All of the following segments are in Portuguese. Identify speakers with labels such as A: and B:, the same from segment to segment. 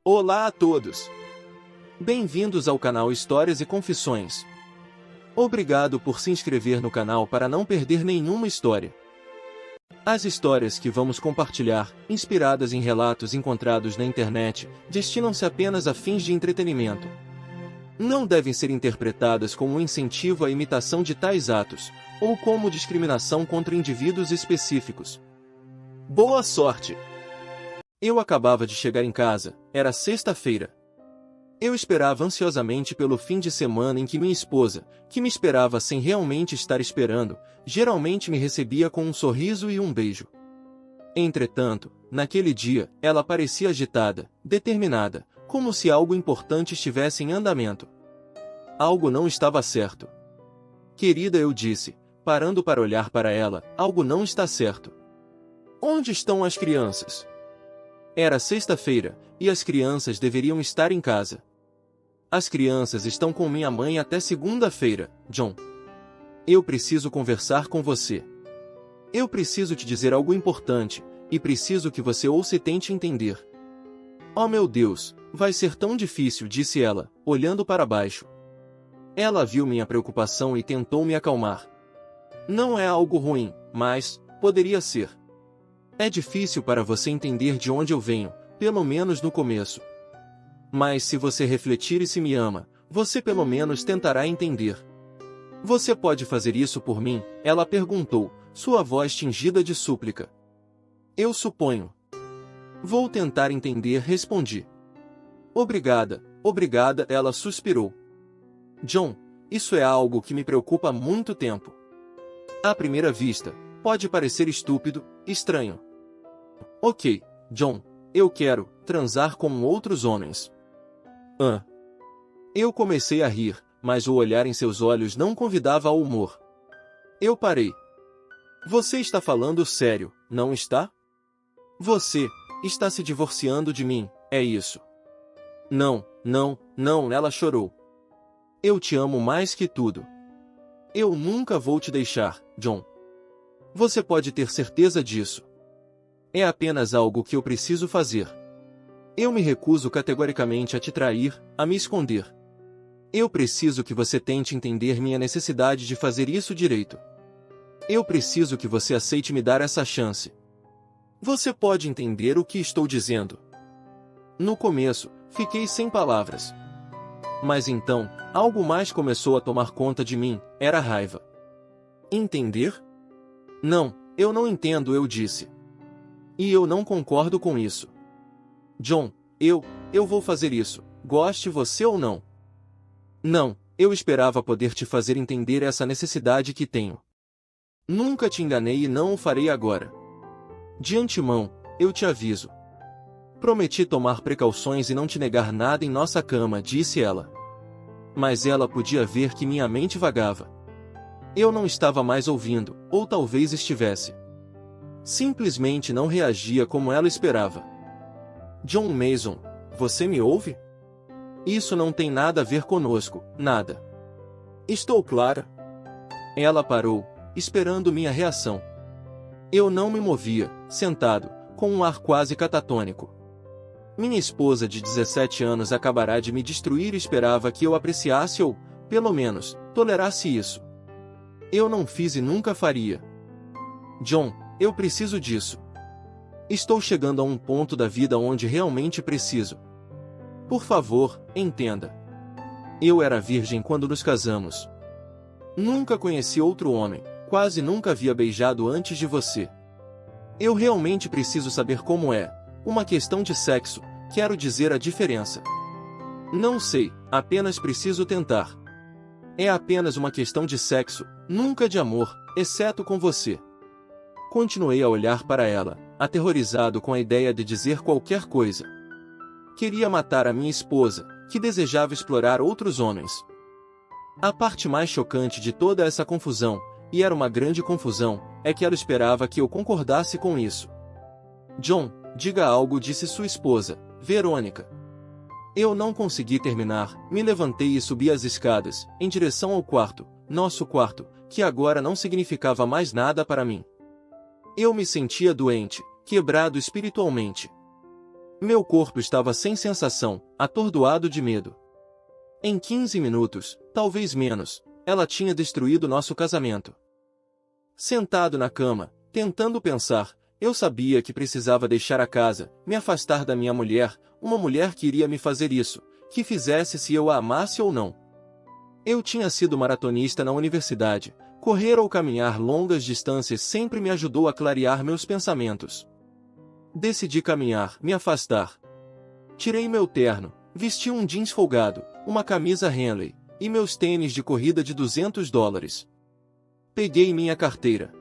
A: Olá a todos! Bem-vindos ao canal Histórias e Confissões. Obrigado por se inscrever no canal para não perder nenhuma história. As histórias que vamos compartilhar, inspiradas em relatos encontrados na internet, destinam-se apenas a fins de entretenimento. Não devem ser interpretadas como um incentivo à imitação de tais atos, ou como discriminação contra indivíduos específicos. Boa sorte! Eu acabava de chegar em casa, era sexta-feira. Eu esperava ansiosamente pelo fim de semana em que minha esposa, que me esperava sem realmente estar esperando, geralmente me recebia com um sorriso e um beijo. Entretanto, naquele dia, ela parecia agitada, determinada, como se algo importante estivesse em andamento. Algo não estava certo. Querida, eu disse, parando para olhar para ela, algo não está certo. Onde estão as crianças? Era sexta-feira, e as crianças deveriam estar em casa. As crianças estão com minha mãe até segunda-feira, John. Eu preciso conversar com você. Eu preciso te dizer algo importante, e preciso que você ouça e tente entender. Oh meu Deus, vai ser tão difícil, disse ela, olhando para baixo. Ela viu minha preocupação e tentou me acalmar. Não é algo ruim, mas poderia ser. É difícil para você entender de onde eu venho, pelo menos no começo. Mas se você refletir e se me ama, você pelo menos tentará entender. Você pode fazer isso por mim? Ela perguntou, sua voz tingida de súplica. Eu suponho. Vou tentar entender, respondi. Obrigada, obrigada, ela suspirou. John, isso é algo que me preocupa há muito tempo. À primeira vista, pode parecer estúpido, estranho. Ok, John, eu quero transar com outros homens. Eu comecei a rir, mas o olhar em seus olhos não convidava ao humor. Eu parei. Você está falando sério, não está? Você está se divorciando de mim, é isso? Não, ela chorou. Eu te amo mais que tudo. Eu nunca vou te deixar, John. Você pode ter certeza disso. É apenas algo que eu preciso fazer. Eu me recuso categoricamente a te trair, a me esconder. Eu preciso que você tente entender minha necessidade de fazer isso direito. Eu preciso que você aceite me dar essa chance. Você pode entender o que estou dizendo? No começo, fiquei sem palavras. Mas então, algo mais começou a tomar conta de mim, era raiva. Entender? Não, eu não entendo, eu disse. E eu não concordo com isso. John, eu vou fazer isso, goste você ou não. Não, eu esperava poder te fazer entender essa necessidade que tenho. Nunca te enganei e não o farei agora. De antemão, eu te aviso. Prometi tomar precauções e não te negar nada em nossa cama, disse ela. Mas ela podia ver que minha mente vagava. Eu não estava mais ouvindo, ou talvez estivesse. Simplesmente não reagia como ela esperava. John Mason, você me ouve? Isso não tem nada a ver conosco, nada. Estou clara? Ela parou, esperando minha reação. Eu não me movia, sentado, com um ar quase catatônico. Minha esposa de 17 anos acabará de me destruir e esperava que eu apreciasse ou, pelo menos, tolerasse isso. Eu não fiz e nunca faria. John, eu preciso disso. Estou chegando a um ponto da vida onde realmente preciso. Por favor, entenda. Eu era virgem quando nos casamos. Nunca conheci outro homem, quase nunca havia beijado antes de você. Eu realmente preciso saber como é, uma questão de sexo, quero dizer a diferença. Não sei, apenas preciso tentar. É apenas uma questão de sexo, nunca de amor, exceto com você. Continuei a olhar para ela, aterrorizado com a ideia de dizer qualquer coisa. Queria matar a minha esposa, que desejava explorar outros homens. A parte mais chocante de toda essa confusão, e era uma grande confusão, é que ela esperava que eu concordasse com isso. John, diga algo, disse sua esposa, Verônica. Eu não consegui terminar, me levantei e subi as escadas, em direção ao quarto, nosso quarto, que agora não significava mais nada para mim. Eu me sentia doente, quebrado espiritualmente. Meu corpo estava sem sensação, atordoado de medo. Em 15 minutos, talvez menos, ela tinha destruído nosso casamento. Sentado na cama, tentando pensar, eu sabia que precisava deixar a casa, me afastar da minha mulher, uma mulher que iria me fazer isso, que fizesse se eu a amasse ou não. Eu tinha sido maratonista na universidade, correr ou caminhar longas distâncias sempre me ajudou a clarear meus pensamentos. Decidi caminhar, me afastar. Tirei meu terno, vesti um jeans folgado, uma camisa Henley, e meus tênis de corrida de $200. Peguei minha carteira,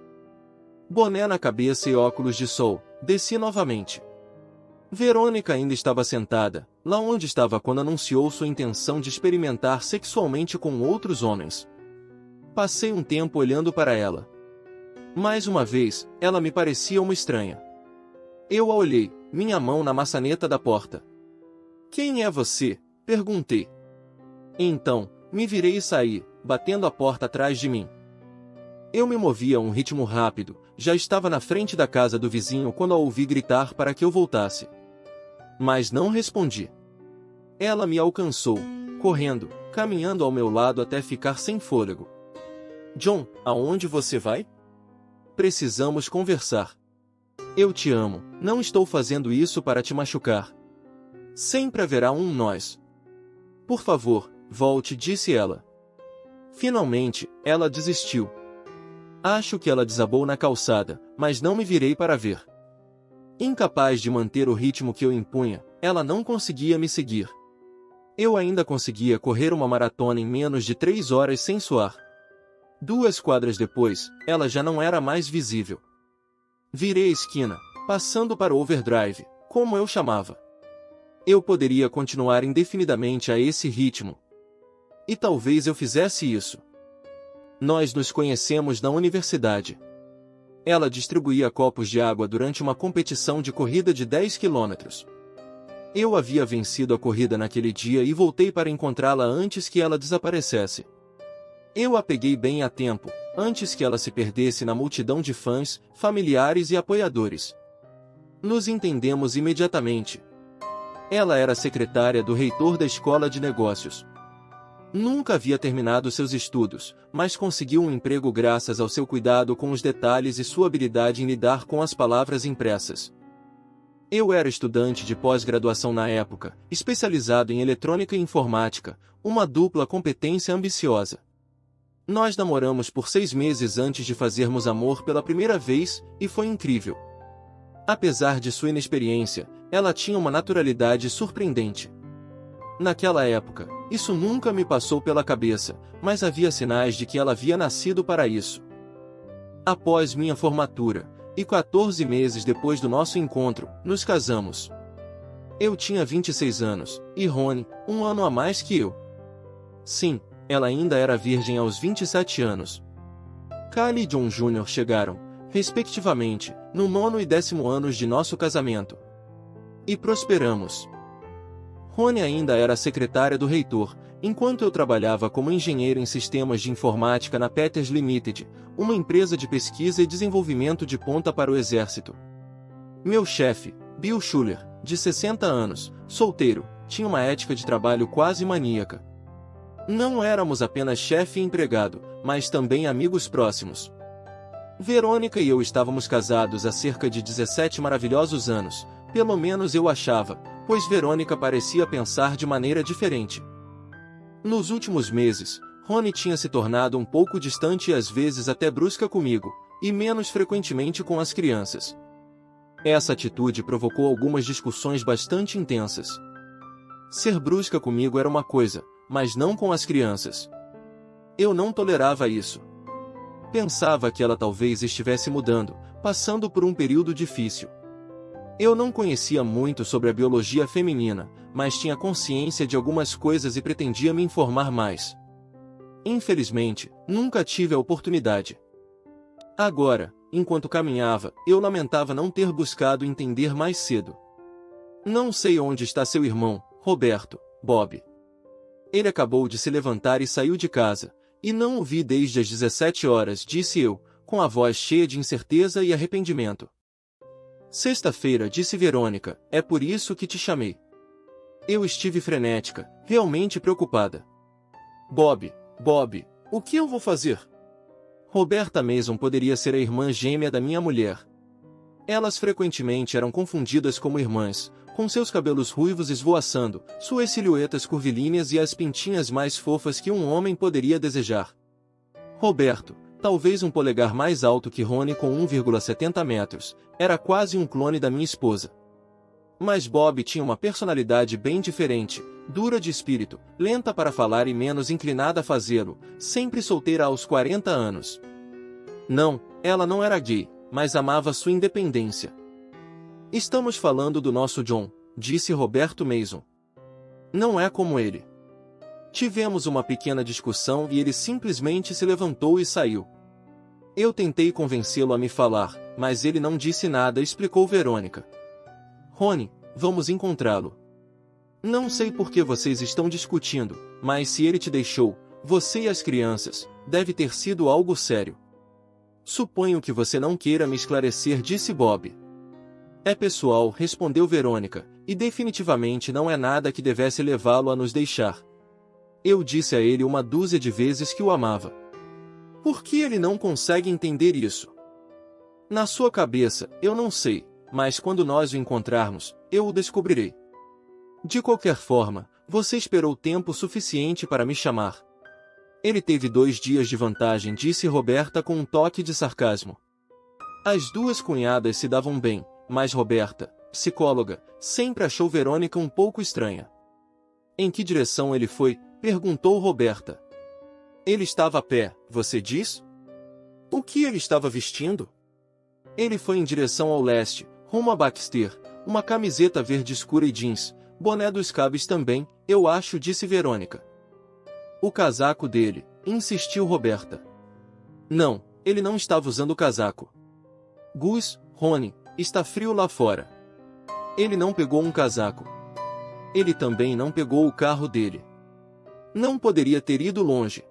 A: boné na cabeça e óculos de sol, desci novamente. Verônica ainda estava sentada, lá onde estava quando anunciou sua intenção de experimentar sexualmente com outros homens. Passei um tempo olhando para ela. Mais uma vez, ela me parecia uma estranha. Eu a olhei, minha mão na maçaneta da porta. "Quem é você?" perguntei. Então, me virei e saí, batendo a porta atrás de mim. Eu me movia a um ritmo rápido, já estava na frente da casa do vizinho quando a ouvi gritar para que eu voltasse. Mas não respondi. Ela me alcançou, correndo, caminhando ao meu lado até ficar sem fôlego. "John, aonde você vai?" "Precisamos conversar. Eu te amo, não estou fazendo isso para te machucar. Sempre haverá um nós. Por favor, volte", disse ela. Finalmente, ela desistiu. Acho que ela desabou na calçada, mas não me virei para ver. Incapaz de manter o ritmo que eu impunha, ela não conseguia me seguir. Eu ainda conseguia correr uma maratona em menos de 3 horas sem suar. 2 quadras depois, ela já não era mais visível. Virei a esquina, passando para o overdrive, como eu chamava. Eu poderia continuar indefinidamente a esse ritmo. E talvez eu fizesse isso. Nós nos conhecemos na universidade. Ela distribuía copos de água durante uma competição de corrida de 10 quilômetros. Eu havia vencido a corrida naquele dia e voltei para encontrá-la antes que ela desaparecesse. Eu a peguei bem a tempo, antes que ela se perdesse na multidão de fãs, familiares e apoiadores. Nos entendemos imediatamente. Ela era secretária do reitor da escola de negócios. Nunca havia terminado seus estudos, mas conseguiu um emprego graças ao seu cuidado com os detalhes e sua habilidade em lidar com as palavras impressas. Eu era estudante de pós-graduação na época, especializado em eletrônica e informática, uma dupla competência ambiciosa. Nós namoramos por 6 meses antes de fazermos amor pela primeira vez, e foi incrível. Apesar de sua inexperiência, ela tinha uma naturalidade surpreendente. Naquela época, isso nunca me passou pela cabeça, mas havia sinais de que ela havia nascido para isso. Após minha formatura, e 14 meses depois do nosso encontro, nos casamos. Eu tinha 26 anos, e Rony, 1 ano a mais que eu. Sim, ela ainda era virgem aos 27 anos. Kylie e John Jr. chegaram, respectivamente, no 9º e 10º anos de nosso casamento. E prosperamos. Rony ainda era secretária do reitor, enquanto eu trabalhava como engenheiro em sistemas de informática na Peters Limited, uma empresa de pesquisa e desenvolvimento de ponta para o exército. Meu chefe, Bill Schuller, de 60 anos, solteiro, tinha uma ética de trabalho quase maníaca. Não éramos apenas chefe e empregado, mas também amigos próximos. Verônica e eu estávamos casados há cerca de 17 maravilhosos anos, pelo menos eu achava, pois Verônica parecia pensar de maneira diferente. Nos últimos meses, Rony tinha se tornado um pouco distante e às vezes até brusca comigo, e menos frequentemente com as crianças. Essa atitude provocou algumas discussões bastante intensas. Ser brusca comigo era uma coisa, mas não com as crianças. Eu não tolerava isso. Pensava que ela talvez estivesse mudando, passando por um período difícil. Eu não conhecia muito sobre a biologia feminina, mas tinha consciência de algumas coisas e pretendia me informar mais. Infelizmente, nunca tive a oportunidade. Agora, enquanto caminhava, eu lamentava não ter buscado entender mais cedo. Não sei onde está seu irmão, Roberto, Bob. Ele acabou de se levantar e saiu de casa, e não o vi desde as 17 horas, disse eu, com a voz cheia de incerteza e arrependimento. Sexta-feira, disse Verônica, é por isso que te chamei. Eu estive frenética, realmente preocupada. Bob, o que eu vou fazer? Roberta Mason poderia ser a irmã gêmea da minha mulher. Elas frequentemente eram confundidas como irmãs, com seus cabelos ruivos esvoaçando, suas silhuetas curvilíneas e as pintinhas mais fofas que um homem poderia desejar. Roberto, talvez um polegar mais alto que Rony com 1,70 metros, era quase um clone da minha esposa. Mas Bob tinha uma personalidade bem diferente, dura de espírito, lenta para falar e menos inclinada a fazê-lo, sempre solteira aos 40 anos. Não, ela não era gay, mas amava sua independência. Estamos falando do nosso John, disse Roberto Mason. Não é como ele. Tivemos uma pequena discussão e ele simplesmente se levantou e saiu. Eu tentei convencê-lo a me falar, mas ele não disse nada, explicou Verônica. Rony, vamos encontrá-lo. Não sei por que vocês estão discutindo, mas se ele te deixou, você e as crianças, deve ter sido algo sério. Suponho que você não queira me esclarecer, disse Bob. É pessoal, respondeu Verônica, e definitivamente não é nada que devesse levá-lo a nos deixar. Eu disse a ele uma dúzia de vezes que o amava. Por que ele não consegue entender isso? Na sua cabeça, eu não sei, mas quando nós o encontrarmos, eu o descobrirei. De qualquer forma, você esperou tempo suficiente para me chamar. Ele teve 2 dias de vantagem, disse Roberta com um toque de sarcasmo. As duas cunhadas se davam bem, mas Roberta, psicóloga, sempre achou Verônica um pouco estranha. Em que direção ele foi? Perguntou Roberta. Ele estava a pé, você diz? O que ele estava vestindo? Ele foi em direção ao leste, rumo a Baxter, uma camiseta verde escura e jeans, boné dos Cubs também, eu acho, disse Verônica. O casaco dele, insistiu Roberta. Não, ele não estava usando o casaco. Gus, Rony, está frio lá fora. Ele não pegou um casaco. Ele também não pegou o carro dele. Não poderia ter ido longe.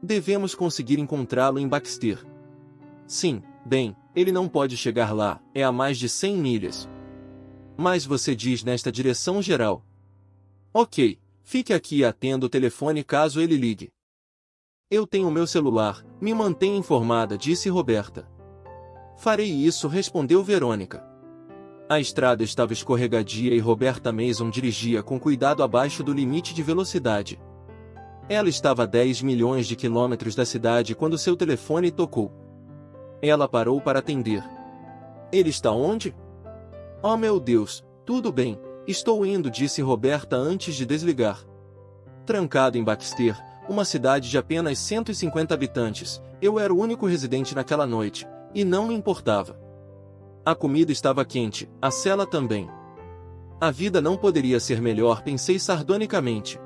A: Devemos conseguir encontrá-lo em Baxter. Sim, bem, ele não pode chegar lá, é a mais de 100 milhas. Mas você diz nesta direção geral. Ok, fique aqui e atenda o telefone caso ele ligue. Eu tenho meu celular, me mantenha informada, disse Roberta. Farei isso, respondeu Verônica. A estrada estava escorregadia e Roberta Mason dirigia com cuidado abaixo do limite de velocidade. Ela estava a 10 milhões de quilômetros da cidade quando seu telefone tocou. Ela parou para atender. Ele está onde? Oh meu Deus, tudo bem, estou indo, disse Roberta antes de desligar. Trancado em Baxter, uma cidade de apenas 150 habitantes, eu era o único residente naquela noite, e não me importava. A comida estava quente, a cela também. A vida não poderia ser melhor, pensei sardonicamente.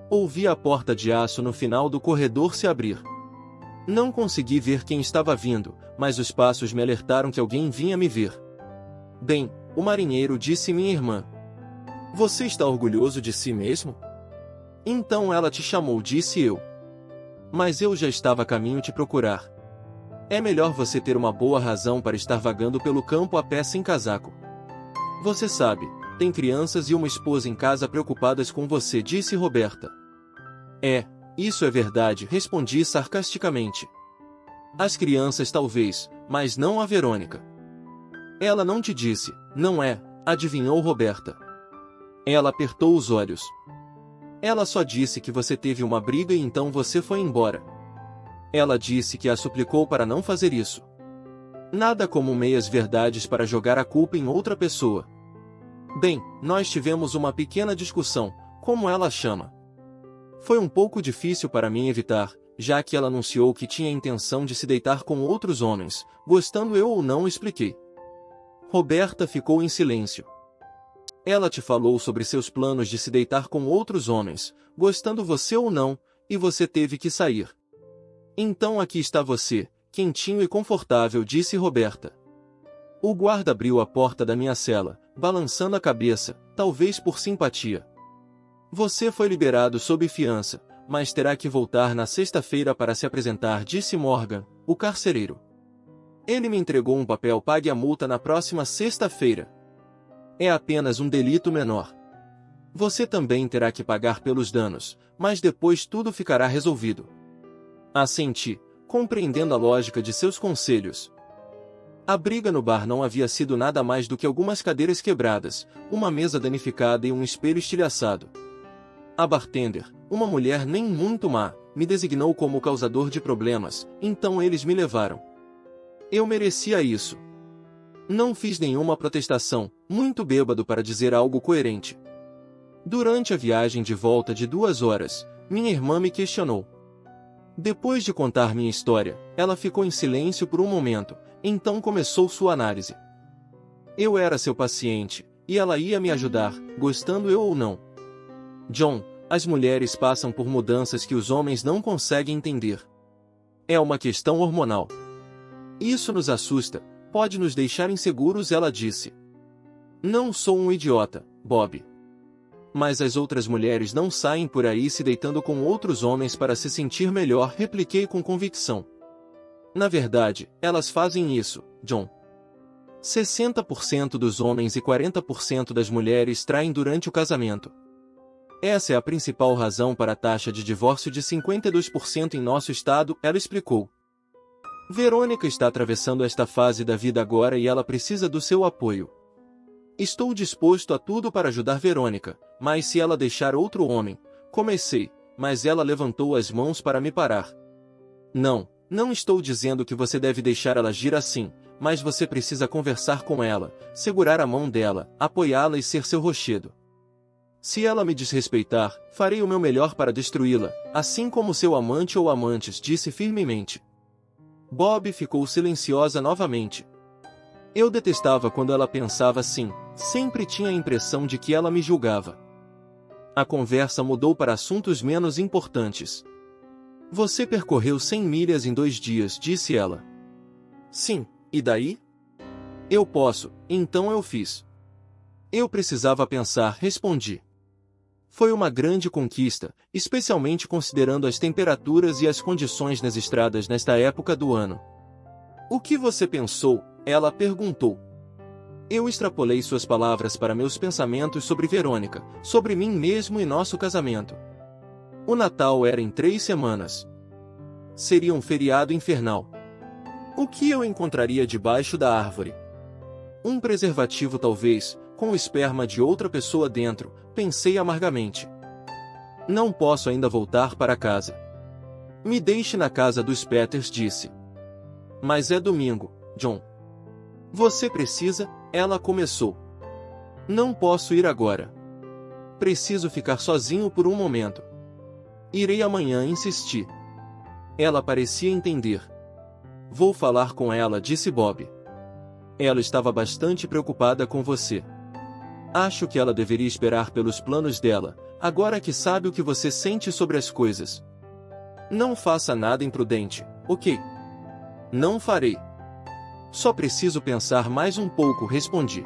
A: Ouvi a porta de aço no final do corredor se abrir. Não consegui ver quem estava vindo, mas os passos me alertaram que alguém vinha me ver. Bem, o marinheiro, disse minha irmã. Você está orgulhoso de si mesmo? Então ela te chamou, disse eu. Mas eu já estava a caminho te procurar. É melhor você ter uma boa razão para estar vagando pelo campo a pé sem casaco. Você sabe, tem crianças e uma esposa em casa preocupadas com você, disse Roberta. Isso é verdade, respondi sarcasticamente. As crianças talvez, mas não a Verônica. Ela não te disse, não é? Adivinhou Roberta. Ela apertou os olhos. Ela só disse que você teve uma briga e então você foi embora. Ela disse que a suplicou para não fazer isso. Nada como meias verdades para jogar a culpa em outra pessoa. Bem, nós tivemos uma pequena discussão, como ela chama. Foi um pouco difícil para mim evitar, já que ela anunciou que tinha a intenção de se deitar com outros homens, gostando eu ou não, expliquei. Roberta ficou em silêncio. Ela te falou sobre seus planos de se deitar com outros homens, gostando você ou não, e você teve que sair. Então aqui está você, quentinho e confortável, disse Roberta. O guarda abriu a porta da minha cela, balançando a cabeça, talvez por simpatia. Você foi liberado sob fiança, mas terá que voltar na sexta-feira para se apresentar, disse Morgan, o carcereiro. Ele me entregou um papel: pague a multa na próxima sexta-feira. É apenas um delito menor. Você também terá que pagar pelos danos, mas depois tudo ficará resolvido. Assenti, compreendendo a lógica de seus conselhos. A briga no bar não havia sido nada mais do que algumas cadeiras quebradas, uma mesa danificada e um espelho estilhaçado. A bartender, uma mulher nem muito má, me designou como o causador de problemas, então eles me levaram. Eu merecia isso. Não fiz nenhuma protestação, muito bêbado para dizer algo coerente. Durante a viagem de volta de 2 horas, minha irmã me questionou. Depois de contar minha história, ela ficou em silêncio por um momento, então começou sua análise. Eu era seu paciente, e ela ia me ajudar, gostando eu ou não. John, as mulheres passam por mudanças que os homens não conseguem entender. É uma questão hormonal. Isso nos assusta, pode nos deixar inseguros, ela disse. Não sou um idiota, Bob. Mas as outras mulheres não saem por aí se deitando com outros homens para se sentir melhor, repliquei com convicção. Na verdade, elas fazem isso, John. 60% dos homens e 40% das mulheres traem durante o casamento. Essa é a principal razão para a taxa de divórcio de 52% em nosso estado, ela explicou. Verônica está atravessando esta fase da vida agora e ela precisa do seu apoio. Estou disposto a tudo para ajudar Verônica, mas se ela deixar outro homem, comecei, mas ela levantou as mãos para me parar. Não estou dizendo que você deve deixar ela agir assim, mas você precisa conversar com ela, segurar a mão dela, apoiá-la e ser seu rochedo. Se ela me desrespeitar, farei o meu melhor para destruí-la, assim como seu amante ou amantes, disse firmemente. Bob ficou silenciosa novamente. Eu detestava quando ela pensava assim, sempre tinha a impressão de que ela me julgava. A conversa mudou para assuntos menos importantes. Você percorreu 100 milhas em 2 dias, disse ela. Sim, e daí? Eu posso, então eu fiz. Eu precisava pensar, respondi. Foi uma grande conquista, especialmente considerando as temperaturas e as condições nas estradas nesta época do ano. O que você pensou? Ela perguntou. Eu extrapolei suas palavras para meus pensamentos sobre Verônica, sobre mim mesmo e nosso casamento. O Natal era em 3 semanas. Seria um feriado infernal. O que eu encontraria debaixo da árvore? Um preservativo talvez, com o esperma de outra pessoa dentro, pensei amargamente. Não posso ainda voltar para casa. Me deixe na casa dos Peters, disse. Mas é domingo, John. Você precisa, ela começou. Não posso ir agora. Preciso ficar sozinho por um momento. Irei amanhã, insisti. Ela parecia entender. Vou falar com ela, disse Bob. Ela estava bastante preocupada com você. Acho que ela deveria esperar pelos planos dela, agora que sabe o que você sente sobre as coisas. Não faça nada imprudente, ok? Não farei. Só preciso pensar mais um pouco, respondi.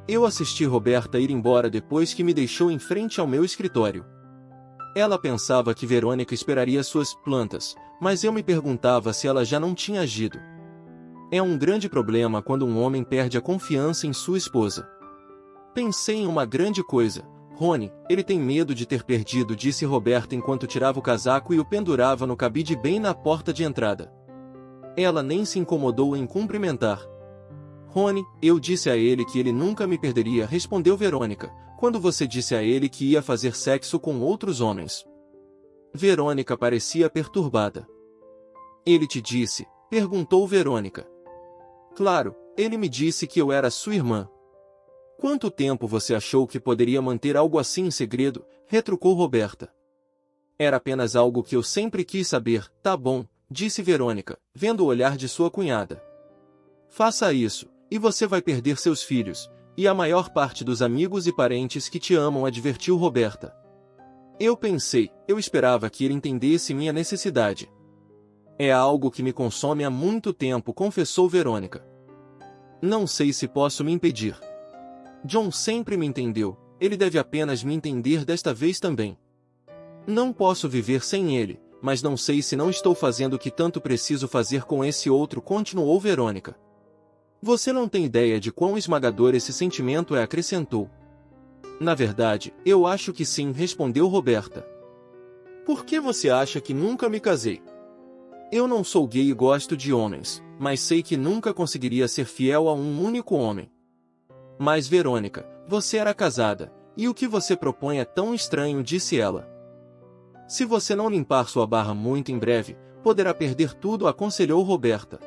A: Eu assisti Roberta ir embora depois que me deixou em frente ao meu escritório. Ela pensava que Verônica esperaria suas plantas, mas eu me perguntava se ela já não tinha agido. É um grande problema quando um homem perde a confiança em sua esposa. Pensei em uma grande coisa. Rony, ele tem medo de ter perdido, disse Roberta enquanto tirava o casaco e o pendurava no cabide bem na porta de entrada. Ela nem se incomodou em cumprimentar. Rony, eu disse a ele que ele nunca me perderia, respondeu Verônica, quando você disse a ele que ia fazer sexo com outros homens. Verônica parecia perturbada. Ele te disse? Perguntou Verônica. Claro, ele me disse que eu era sua irmã. Quanto tempo você achou que poderia manter algo assim em segredo? Retrucou Roberta. Era apenas algo que eu sempre quis saber, tá bom, disse Verônica, vendo o olhar de sua cunhada. Faça isso, e você vai perder seus filhos, e a maior parte dos amigos e parentes que te amam, advertiu Roberta. Eu pensei, eu esperava que ele entendesse minha necessidade. É algo que me consome há muito tempo, confessou Verônica. Não sei se posso me impedir. John sempre me entendeu, ele deve apenas me entender desta vez também. Não posso viver sem ele, mas não sei se não estou fazendo o que tanto preciso fazer com esse outro, continuou Verônica. Você não tem ideia de quão esmagador esse sentimento é, acrescentou. Na verdade, eu acho que sim, respondeu Roberta. Por que você acha que nunca me casei? Eu não sou gay e gosto de homens, mas sei que nunca conseguiria ser fiel a um único homem. Mas Verônica, você era casada, e o que você propõe é tão estranho, disse ela. Se você não limpar sua barra muito em breve, poderá perder tudo, aconselhou Roberta.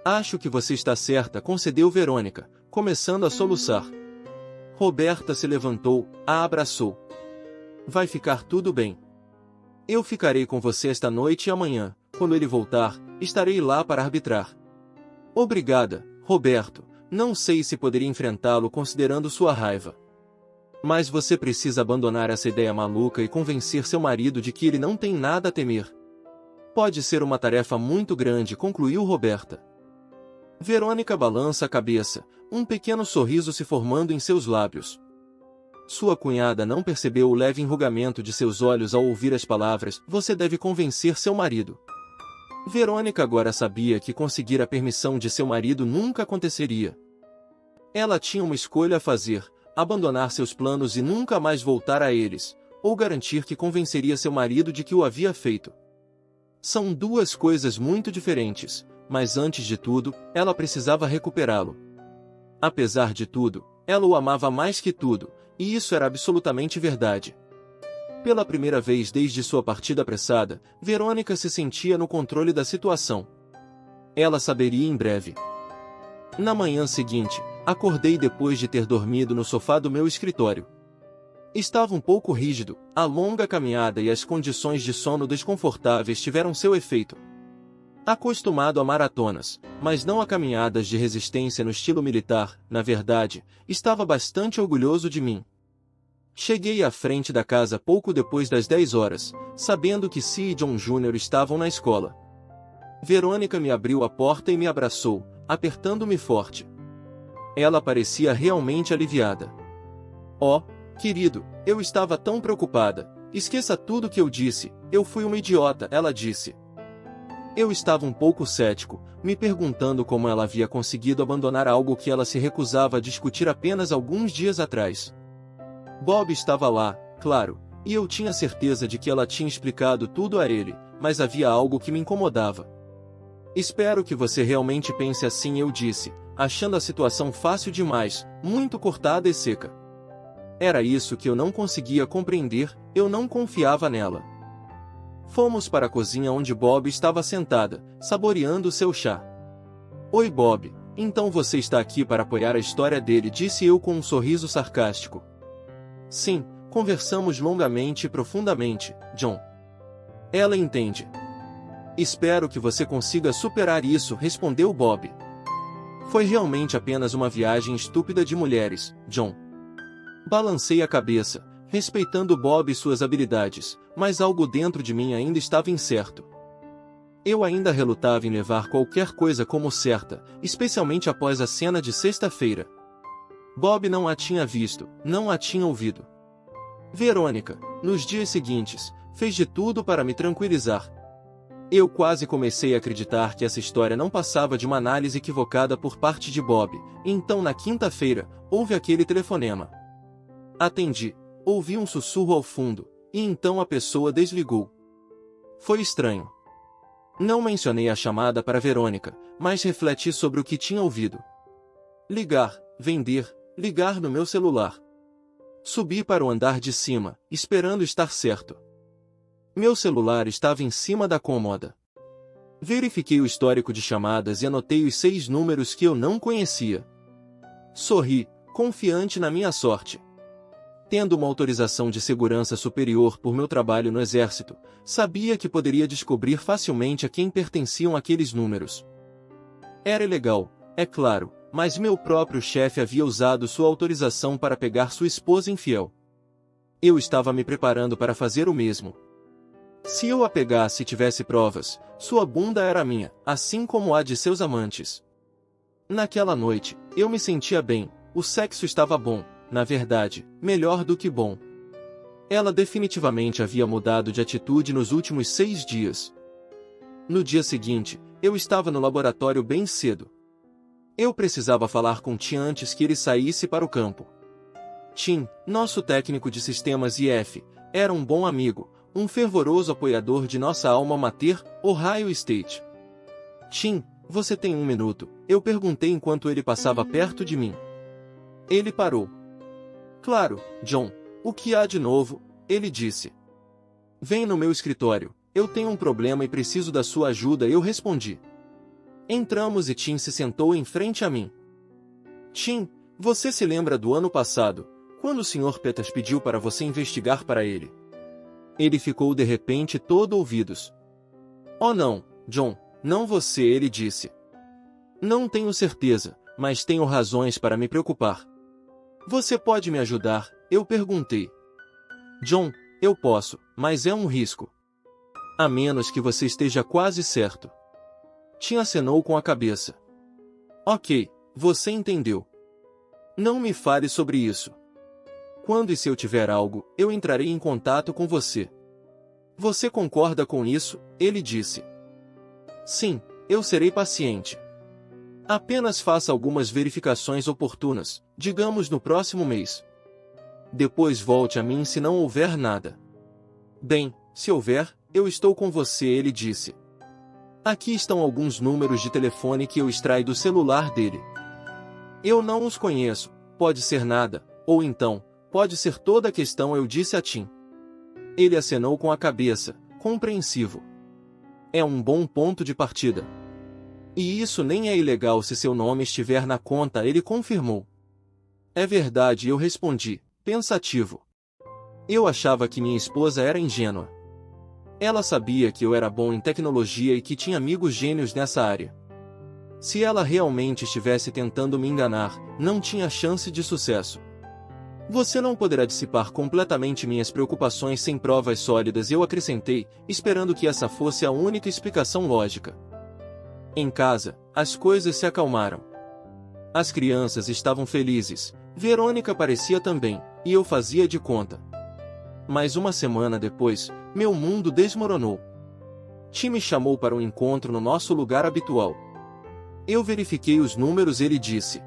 A: Acho que você está certa, concedeu Verônica, começando a soluçar. Roberta se levantou, a abraçou. Vai ficar tudo bem. Eu ficarei com você esta noite e amanhã, quando ele voltar, estarei lá para arbitrar. Obrigada, Roberto, não sei se poderia enfrentá-lo considerando sua raiva. Mas você precisa abandonar essa ideia maluca e convencer seu marido de que ele não tem nada a temer. Pode ser uma tarefa muito grande, concluiu Roberta. Verônica balança a cabeça, um pequeno sorriso se formando em seus lábios. Sua cunhada não percebeu o leve enrugamento de seus olhos ao ouvir as palavras, você deve convencer seu marido. Verônica agora sabia que conseguir a permissão de seu marido nunca aconteceria. Ela tinha uma escolha a fazer, abandonar seus planos e nunca mais voltar a eles, ou garantir que convenceria seu marido de que o havia feito. São duas coisas muito diferentes, mas antes de tudo, ela precisava recuperá-lo. Apesar de tudo, ela o amava mais que tudo, e isso era absolutamente verdade. Pela primeira vez desde sua partida apressada, Verônica se sentia no controle da situação. Ela saberia em breve. Na manhã seguinte, acordei depois de ter dormido no sofá do meu escritório. Estava um pouco rígido, a longa caminhada e as condições de sono desconfortáveis tiveram seu efeito. Acostumado a maratonas, mas não a caminhadas de resistência no estilo militar, na verdade, estava bastante orgulhoso de mim. Cheguei à frente da casa pouco depois das 10 horas, sabendo que Si e John Jr. estavam na escola. Verônica me abriu a porta e me abraçou, apertando-me forte. Ela parecia realmente aliviada. Oh, querido, eu estava tão preocupada. Esqueça tudo que eu disse, eu fui uma idiota, ela disse. Eu estava um pouco cético, me perguntando como ela havia conseguido abandonar algo que ela se recusava a discutir apenas alguns dias atrás. Bob estava lá, claro, e eu tinha certeza de que ela tinha explicado tudo a ele, mas havia algo que me incomodava. Espero que você realmente pense assim, eu disse, achando a situação fácil demais, muito cortada e seca. Era isso que eu não conseguia compreender, eu não confiava nela. Fomos para a cozinha onde Bob estava sentada, saboreando seu chá. Oi Bob, então você está aqui para apoiar a história dele, disse eu com um sorriso sarcástico. Sim, conversamos longamente e profundamente, John. Ela entende. Espero que você consiga superar isso, respondeu Bob. Foi realmente apenas uma viagem estúpida de mulheres, John. Balancei a cabeça, respeitando Bob e suas habilidades, mas algo dentro de mim ainda estava incerto. Eu ainda relutava em levar qualquer coisa como certa, especialmente após a cena de sexta-feira. Bob não a tinha visto, não a tinha ouvido. Verônica, nos dias seguintes, fez de tudo para me tranquilizar. Eu quase comecei a acreditar que essa história não passava de uma análise equivocada por parte de Bob, então na quinta-feira, houve aquele telefonema. Atendi, ouvi um sussurro ao fundo, e então a pessoa desligou. Foi estranho. Não mencionei a chamada para Verônica, mas refleti sobre o que tinha ouvido. Ligar, vender, ligar no meu celular. Subi para o andar de cima, esperando estar certo. Meu celular estava em cima da cômoda. Verifiquei o histórico de chamadas e anotei os 6 números que eu não conhecia. Sorri, confiante na minha sorte. Tendo uma autorização de segurança superior por meu trabalho no exército, sabia que poderia descobrir facilmente a quem pertenciam aqueles números. Era ilegal, é claro, mas meu próprio chefe havia usado sua autorização para pegar sua esposa infiel. Eu estava me preparando para fazer o mesmo. Se eu a pegasse e tivesse provas, sua bunda era minha, assim como a de seus amantes. Naquela noite, eu me sentia bem, o sexo estava bom, na verdade, melhor do que bom. Ela definitivamente havia mudado de atitude nos últimos 6 dias. No dia seguinte, eu estava no laboratório bem cedo. Eu precisava falar com Tim antes que ele saísse para o campo. Tim, nosso técnico de sistemas IF, era um bom amigo, um fervoroso apoiador de nossa alma mater, Ohio State. Tim, você tem 1 minuto? Eu perguntei enquanto ele passava perto de mim. Ele parou. Claro, John. O que há de novo? Ele disse. Vem no meu escritório. Eu tenho um problema e preciso da sua ajuda, eu respondi. Entramos e Tim se sentou em frente a mim. Tim, você se lembra do ano passado, quando o Sr. Peters pediu para você investigar para ele? Ele ficou de repente todo ouvidos. Oh não, John, não você, ele disse. Não tenho certeza, mas tenho razões para me preocupar. Você pode me ajudar? Eu perguntei. John, eu posso, mas é um risco. A menos que você esteja quase certo. Tim acenou com a cabeça. Ok, você entendeu. Não me fale sobre isso. Quando e se eu tiver algo, eu entrarei em contato com você. Você concorda com isso? Ele disse. Sim, eu serei paciente. Apenas faça algumas verificações oportunas, digamos no próximo mês. Depois volte a mim se não houver nada. Bem, se houver, eu estou com você, ele disse. Aqui estão alguns números de telefone que eu extraí do celular dele. Eu não os conheço, pode ser nada, ou então, pode ser toda a questão, eu disse a Tim. Ele acenou com a cabeça, compreensivo. É um bom ponto de partida. E isso nem é ilegal se seu nome estiver na conta, ele confirmou. É verdade, eu respondi, pensativo. Eu achava que minha esposa era ingênua. Ela sabia que eu era bom em tecnologia e que tinha amigos gênios nessa área. Se ela realmente estivesse tentando me enganar, não tinha chance de sucesso. Você não poderá dissipar completamente minhas preocupações sem provas sólidas, eu acrescentei, esperando que essa fosse a única explicação lógica. Em casa, as coisas se acalmaram. As crianças estavam felizes, Verônica parecia também, e eu fazia de conta. Mas 1 semana depois, meu mundo desmoronou. Tim me chamou para um encontro no nosso lugar habitual. Eu verifiquei os números, ele disse.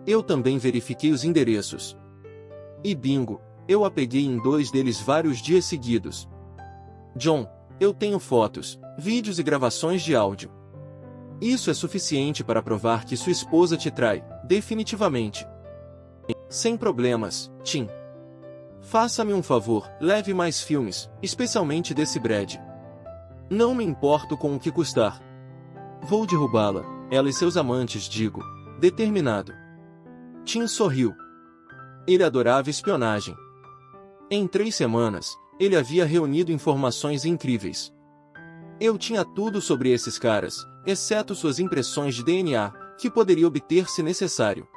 A: Eu também verifiquei os endereços. E bingo, eu a peguei em 2 deles vários dias seguidos. John, eu tenho fotos, vídeos e gravações de áudio. Isso é suficiente para provar que sua esposa te trai, definitivamente. Sem problemas, Tim. Faça-me um favor, leve mais filmes, especialmente desse Brad. Não me importo com o que custar. Vou derrubá-la, ela e seus amantes, digo, determinado. Tim sorriu. Ele adorava espionagem. Em 3 semanas, ele havia reunido informações incríveis. Eu tinha tudo sobre esses caras, exceto suas impressões de DNA, que poderia obter se necessário.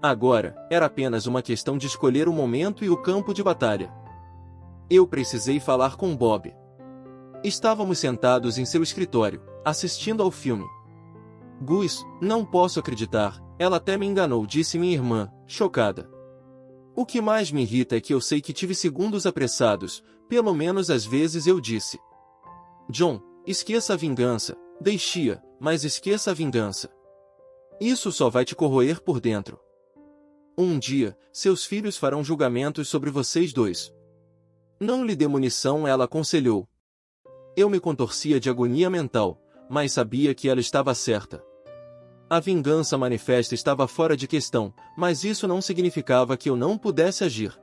A: Agora, era apenas uma questão de escolher o momento e o campo de batalha. Eu precisei falar com Bob. Estávamos sentados em seu escritório, assistindo ao filme. Gus, não posso acreditar, ela até me enganou, disse minha irmã, chocada. O que mais me irrita é que eu sei que tive segundos apressados, pelo menos às vezes eu disse. John, esqueça a vingança, deixe-a, mas esqueça a vingança. Isso só vai te corroer por dentro. Um dia, seus filhos farão julgamentos sobre vocês dois. Não lhe dê munição, ela aconselhou. Eu me contorcia de agonia mental, mas sabia que ela estava certa. A vingança manifesta estava fora de questão, mas isso não significava que eu não pudesse agir.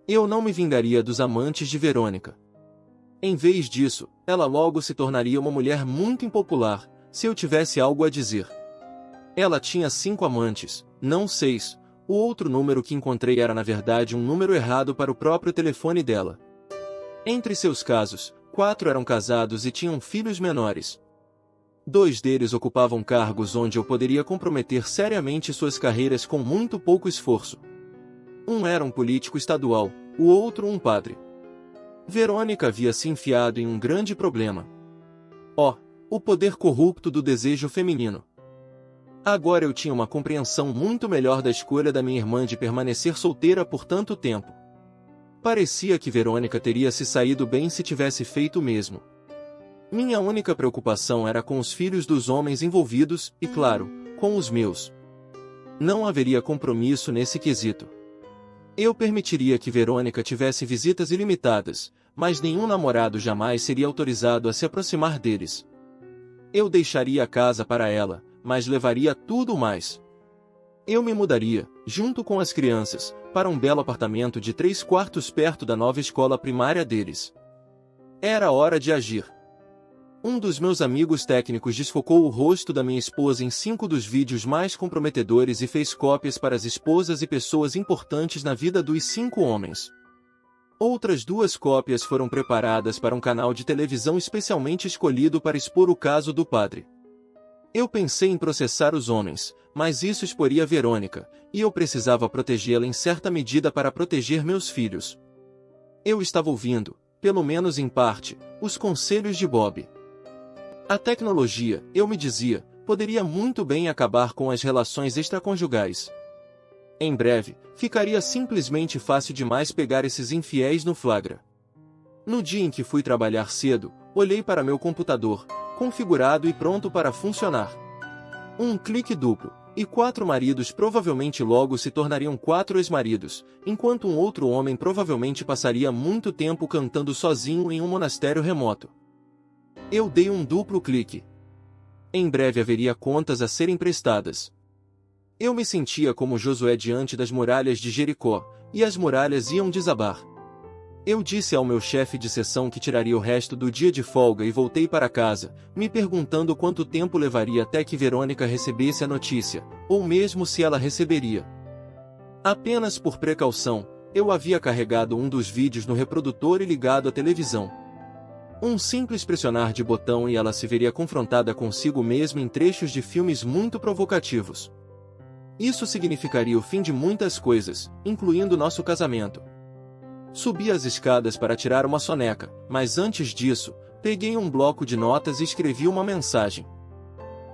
A: Eu não me vingaria dos amantes de Verônica. Em vez disso, ela logo se tornaria uma mulher muito impopular, se eu tivesse algo a dizer. Ela tinha 5 amantes, não 6. O outro número que encontrei era na verdade um número errado para o próprio telefone dela. Entre seus casos, 4 eram casados e tinham filhos menores. 2 deles ocupavam cargos onde eu poderia comprometer seriamente suas carreiras com muito pouco esforço. Um era um político estadual, o outro um padre. Verônica havia se enfiado em um grande problema. O poder corrupto do desejo feminino. Agora eu tinha uma compreensão muito melhor da escolha da minha irmã de permanecer solteira por tanto tempo. Parecia que Verônica teria se saído bem se tivesse feito o mesmo. Minha única preocupação era com os filhos dos homens envolvidos e, claro, com os meus. Não haveria compromisso nesse quesito. Eu permitiria que Verônica tivesse visitas ilimitadas, mas nenhum namorado jamais seria autorizado a se aproximar deles. Eu deixaria a casa para ela, mas levaria tudo mais. Eu me mudaria, junto com as crianças, para um belo apartamento de 3 quartos perto da nova escola primária deles. Era hora de agir. Um dos meus amigos técnicos desfocou o rosto da minha esposa em 5 dos vídeos mais comprometedores e fez cópias para as esposas e pessoas importantes na vida dos 5 homens. Outras 2 cópias foram preparadas para um canal de televisão especialmente escolhido para expor o caso do padre. Eu pensei em processar os homens, mas isso exporia Verônica, e eu precisava protegê-la em certa medida para proteger meus filhos. Eu estava ouvindo, pelo menos em parte, os conselhos de Bob. A tecnologia, eu me dizia, poderia muito bem acabar com as relações extraconjugais. Em breve, ficaria simplesmente fácil demais pegar esses infiéis no flagra. No dia em que fui trabalhar cedo, olhei para meu computador, configurado e pronto para funcionar. Um clique duplo, e 4 maridos provavelmente logo se tornariam 4 ex-maridos, enquanto um outro homem provavelmente passaria muito tempo cantando sozinho em um monastério remoto. Eu dei um duplo clique. Em breve haveria contas a serem prestadas. Eu me sentia como Josué diante das muralhas de Jericó, e as muralhas iam desabar. Eu disse ao meu chefe de seção que tiraria o resto do dia de folga e voltei para casa, me perguntando quanto tempo levaria até que Verônica recebesse a notícia, ou mesmo se ela receberia. Apenas por precaução, eu havia carregado um dos vídeos no reprodutor e ligado à televisão. Um simples pressionar de botão e ela se veria confrontada consigo mesma em trechos de filmes muito provocativos. Isso significaria o fim de muitas coisas, incluindo nosso casamento. Subi as escadas para tirar uma soneca, mas antes disso, peguei um bloco de notas e escrevi uma mensagem.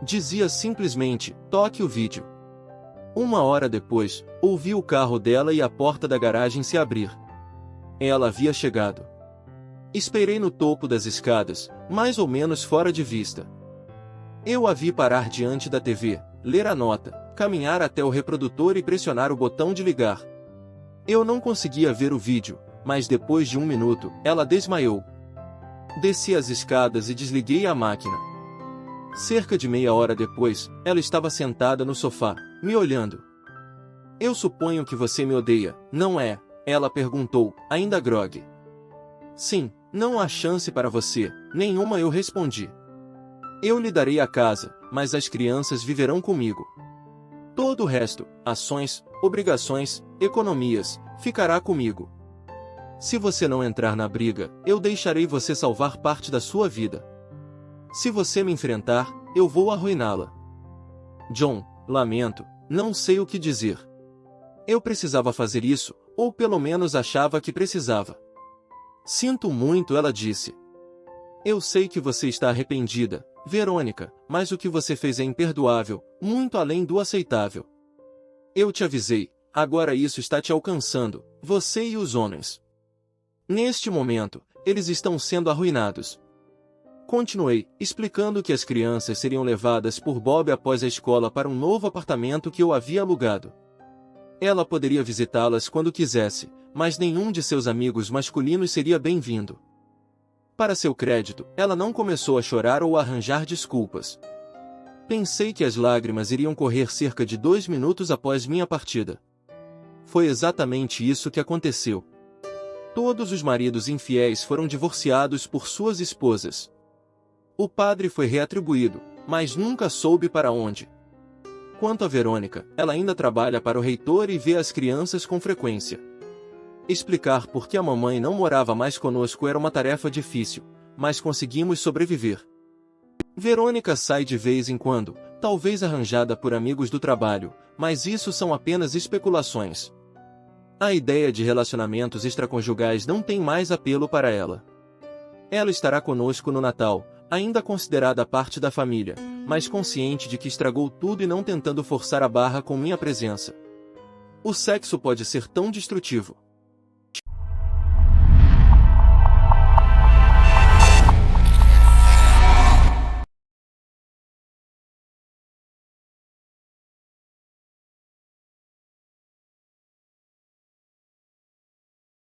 A: Dizia simplesmente, toque o vídeo. 1 hora depois, ouvi o carro dela e a porta da garagem se abrir. Ela havia chegado. Esperei no topo das escadas, mais ou menos fora de vista. Eu a vi parar diante da TV, ler a nota, caminhar até o reprodutor e pressionar o botão de ligar. Eu não conseguia ver o vídeo, mas depois de 1 minuto, ela desmaiou. Desci as escadas e desliguei a máquina. Cerca de meia hora depois, ela estava sentada no sofá, me olhando. Eu suponho que você me odeia, não é? Ela perguntou, ainda grogue. Sim, não há chance para você, nenhuma, eu respondi. Eu lhe darei a casa, mas as crianças viverão comigo. Todo o resto, ações, obrigações, economias, ficará comigo. Se você não entrar na briga, eu deixarei você salvar parte da sua vida. Se você me enfrentar, eu vou arruiná-la. John, lamento, não sei o que dizer. Eu precisava fazer isso, ou pelo menos achava que precisava. Sinto muito, ela disse. Eu sei que você está arrependida, Verônica, mas o que você fez é imperdoável, muito além do aceitável. Eu te avisei, agora isso está te alcançando, você e os homens. Neste momento, eles estão sendo arruinados. Continuei, explicando que as crianças seriam levadas por Bob após a escola para um novo apartamento que eu havia alugado. Ela poderia visitá-las quando quisesse, mas nenhum de seus amigos masculinos seria bem-vindo. Para seu crédito, ela não começou a chorar ou a arranjar desculpas. Pensei que as lágrimas iriam correr cerca de 2 minutos após minha partida. Foi exatamente isso que aconteceu. Todos os maridos infiéis foram divorciados por suas esposas. O padre foi reatribuído, mas nunca soube para onde. Quanto a Verônica, ela ainda trabalha para o reitor e vê as crianças com frequência. Explicar por que a mamãe não morava mais conosco era uma tarefa difícil, mas conseguimos sobreviver. Verônica sai de vez em quando, talvez arranjada por amigos do trabalho, mas isso são apenas especulações. A ideia de relacionamentos extraconjugais não tem mais apelo para ela. Ela estará conosco no Natal, ainda considerada parte da família, mas consciente de que estragou tudo e não tentando forçar a barra com minha presença. O sexo pode ser tão destrutivo.